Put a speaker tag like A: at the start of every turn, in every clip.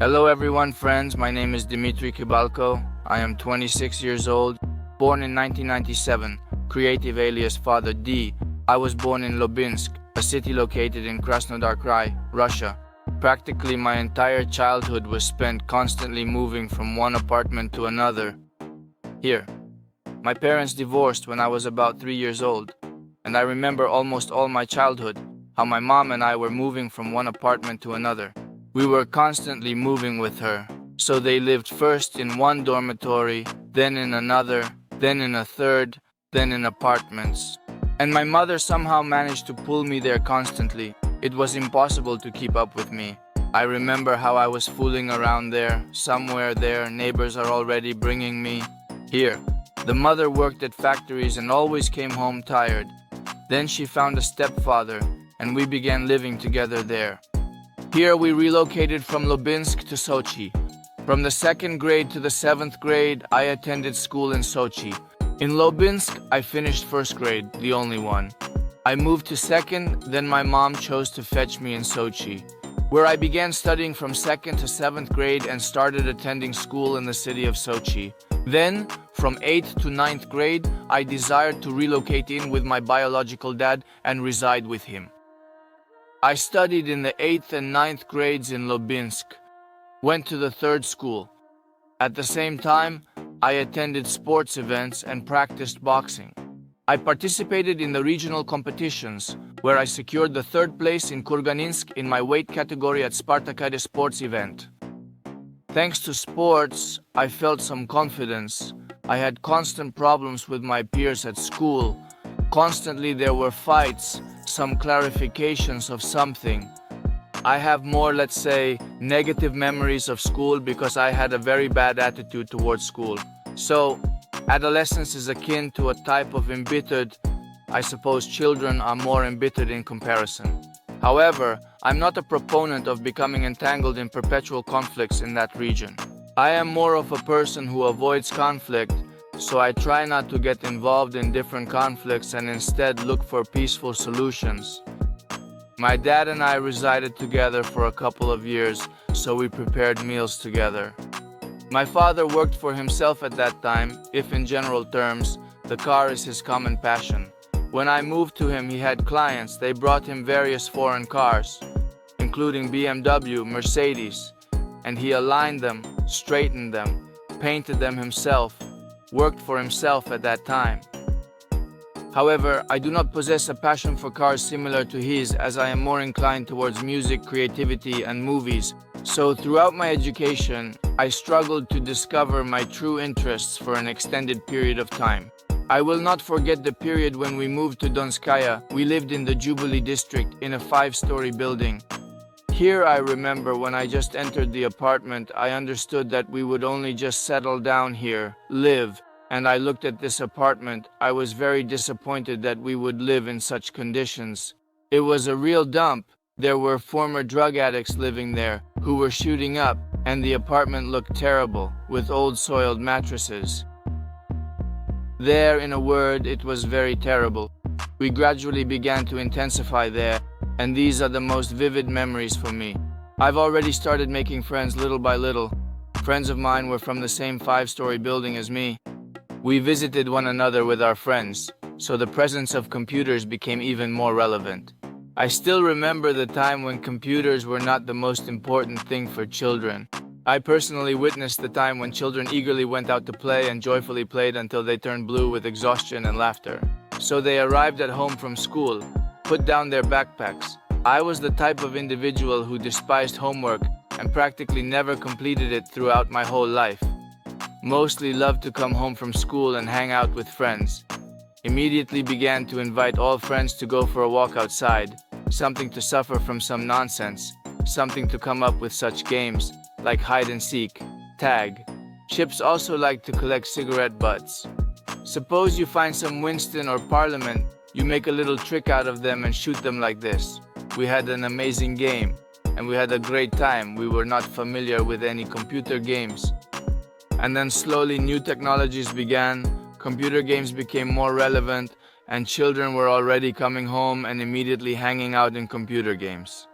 A: Hello everyone, friends. My name is Dimitri Kibalko. I am 26 years old, born in 1997, creative alias Phaser Dee. I was born in Lubinsk, a city located in Krasnodar Krai, Russia. Practically my entire childhood was spent constantly moving from one apartment to another. Here. My parents divorced when I was about 3 years old, and I remember almost all my childhood, how my mom and I were moving from one apartment to another. We were constantly moving with her, so they lived first in one dormitory, then in another, then in a third, then in apartments. And my mother somehow managed to pull me there constantly. It was impossible to keep up with me. I remember how I was fooling around there, somewhere there, neighbors are already bringing me. Here, the mother worked at factories and always came home tired. Then she found a stepfather, and we began living together there. Here we relocated from Lubinsk to Sochi. From the 2nd grade to the 7th grade, I attended school in Sochi. In Lubinsk, I finished 1st grade, the only one. I moved to 2nd, then my mom chose to fetch me in Sochi, where I began studying from 2nd to 7th grade and started attending school in the city of Sochi. Then, from 8th to 9th grade, I desired to relocate in with my biological dad and reside with him. I studied in the 8th and 9th grades in Lubinsk, went to the 3rd school. At the same time, I attended sports events and practiced boxing. I participated in the regional competitions, where I secured the 3rd place in Kurganinsk in my weight category at Spartakade sports event. Thanks to sports, I felt some confidence. I had constant problems with my peers at school. Constantly there were fights, some clarifications of something. I have more, let's say, negative memories of school because I had a very bad attitude towards school. So, adolescence is akin to a type of embittered. I suppose children are more embittered in comparison. However, I'm not a proponent of becoming entangled in perpetual conflicts in that region. I am more of a person who avoids conflict, so I try not to get involved in different conflicts and instead look for peaceful solutions. My dad and I resided together for a couple of years, so we prepared meals together. My father worked for himself at that time, if in general terms, the car is his common passion. When I moved to him, he had clients. They brought him various foreign cars, including BMW, Mercedes, and he aligned them, straightened them, painted them himself, worked for himself at that time. However, I do not possess a passion for cars similar to his, as I am more inclined towards music, creativity, and movies. So throughout my education, I struggled to discover my true interests for an extended period of time. I will not forget the period when we moved to Donskaya. We lived in the Jubilee district in a 5-story building. Here I remember when I just entered the apartment, I understood that we would only just settle down here, live, and I looked at this apartment. I was very disappointed that we would live in such conditions. It was a real dump. There were former drug addicts living there who were shooting up, and the apartment looked terrible, with old soiled mattresses. There, in a word, it was very terrible. We gradually began to intensify there, and these are the most vivid memories for me. I've already started making friends little by little. Friends of mine were from the same 5-story building as me. We visited one another with our friends, so the presence of computers became even more relevant. I still remember the time when computers were not the most important thing for children. I personally witnessed the time when children eagerly went out to play and joyfully played until they turned blue with exhaustion and laughter. So they arrived at home from school, put down their backpacks. I was the type of individual who despised homework and practically never completed it throughout my whole life. Mostly loved to come home from school and hang out with friends. Immediately began to invite all friends to go for a walk outside, something to suffer from some nonsense, something to come up with such games like hide and seek, tag. Chips also liked to collect cigarette butts. Suppose you find some Winston or Parliament, you make a little trick out of them and shoot them like this. We had an amazing game, and we had a great time. We were not familiar with any computer games. And then slowly new technologies began, computer games became more relevant, and children were already coming home and immediately hanging out in computer games.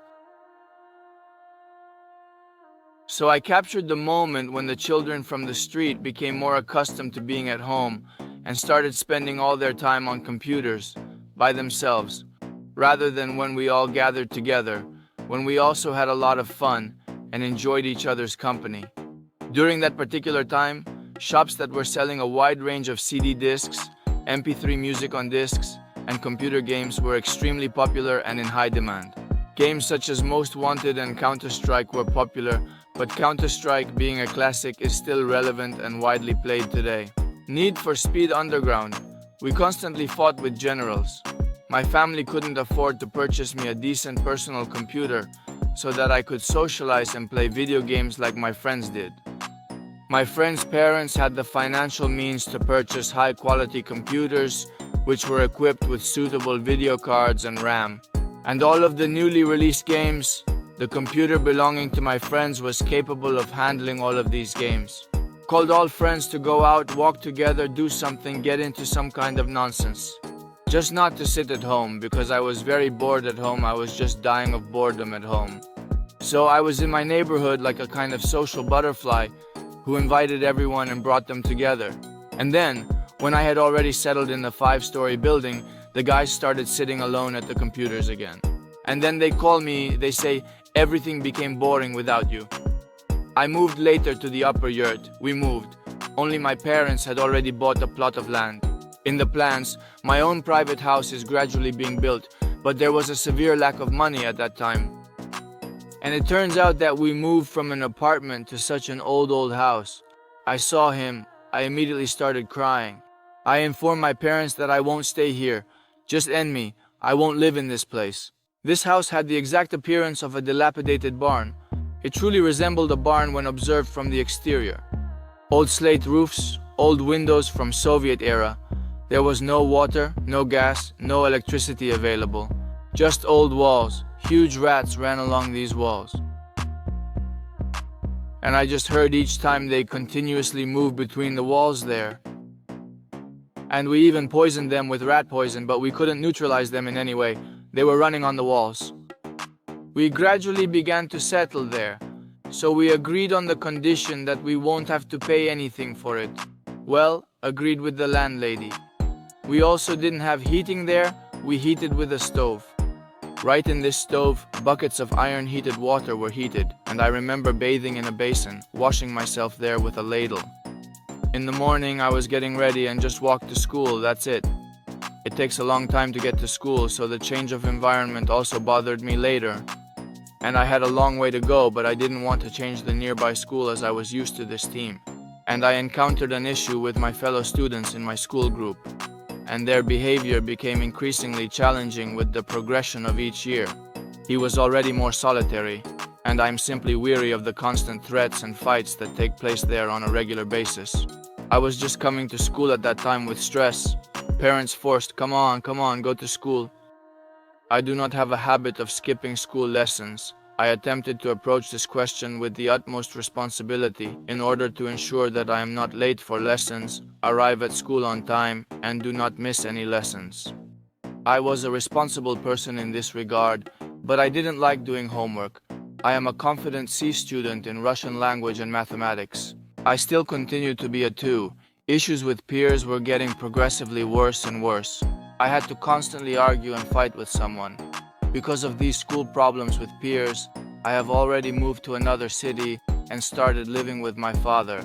A: So I captured the moment when the children from the street became more accustomed to being at home and started spending all their time on computers by themselves, rather than when we all gathered together, when we also had a lot of fun and enjoyed each other's company. During that particular time, shops that were selling a wide range of CD discs, MP3 music on discs, and computer games were extremely popular and in high demand. Games such as Most Wanted and Counter-Strike were popular, but Counter-Strike, being a classic, is still relevant and widely played today. Need for Speed Underground. We constantly fought with generals. My family couldn't afford to purchase me a decent personal computer so that I could socialize and play video games like my friends did. My friends' parents had the financial means to purchase high-quality computers, which were equipped with suitable video cards and RAM. And all of the newly released games, the computer belonging to my friends was capable of handling all of these games. Called all friends to go out, walk together, do something, get into some kind of nonsense. Just not to sit at home, because I was very bored at home. I was just dying of boredom at home. So I was in my neighborhood like a kind of social butterfly who invited everyone and brought them together. And then, when I had already settled in the 5-story building, the guys started sitting alone at the computers again. And then they call me, they say, everything became boring without you. I moved later to the upper yurt. We moved. Only my parents had already bought a plot of land. In the plans, my own private house is gradually being built, but there was a severe lack of money at that time. And it turns out that we moved from an apartment to such an old house. I saw him. I immediately started crying. I informed my parents that I won't stay here. Just end me. I won't live in this place. This house had the exact appearance of a dilapidated barn. It truly resembled a barn when observed from the exterior. Old slate roofs, old windows from Soviet era. There was no water, no gas, no electricity available. Just old walls. Huge rats ran along these walls. And I just heard each time they continuously moved between the walls there. And we even poisoned them with rat poison, but we couldn't neutralize them in any way. They were running on the walls. We gradually began to settle there, so we agreed on the condition that we won't have to pay anything for it. Well, agreed with the landlady. We also didn't have heating there. We heated with a stove. Right in this stove, buckets of iron-heated water were heated, and I remember bathing in a basin, washing myself there with a ladle. In the morning, I was getting ready and just walked to school, that's it. It takes a long time to get to school, so the change of environment also bothered me later. And I had a long way to go, but I didn't want to change the nearby school as I was used to this team. And I encountered an issue with my fellow students in my school group. And their behavior became increasingly challenging with the progression of each year. He was already more solitary, and I'm simply weary of the constant threats and fights that take place there on a regular basis. I was just coming to school at that time with stress. Parents forced, come on, go to school. I do not have a habit of skipping school lessons. I attempted to approach this question with the utmost responsibility in order to ensure that I am not late for lessons, arrive at school on time, and do not miss any lessons. I was a responsible person in this regard, but I didn't like doing homework. I am a confident C student in Russian language and mathematics. I still continue to be a 2. Issues with peers were getting progressively worse and worse. I had to constantly argue and fight with someone. Because of these school problems with peers, I have already moved to another city and started living with my father.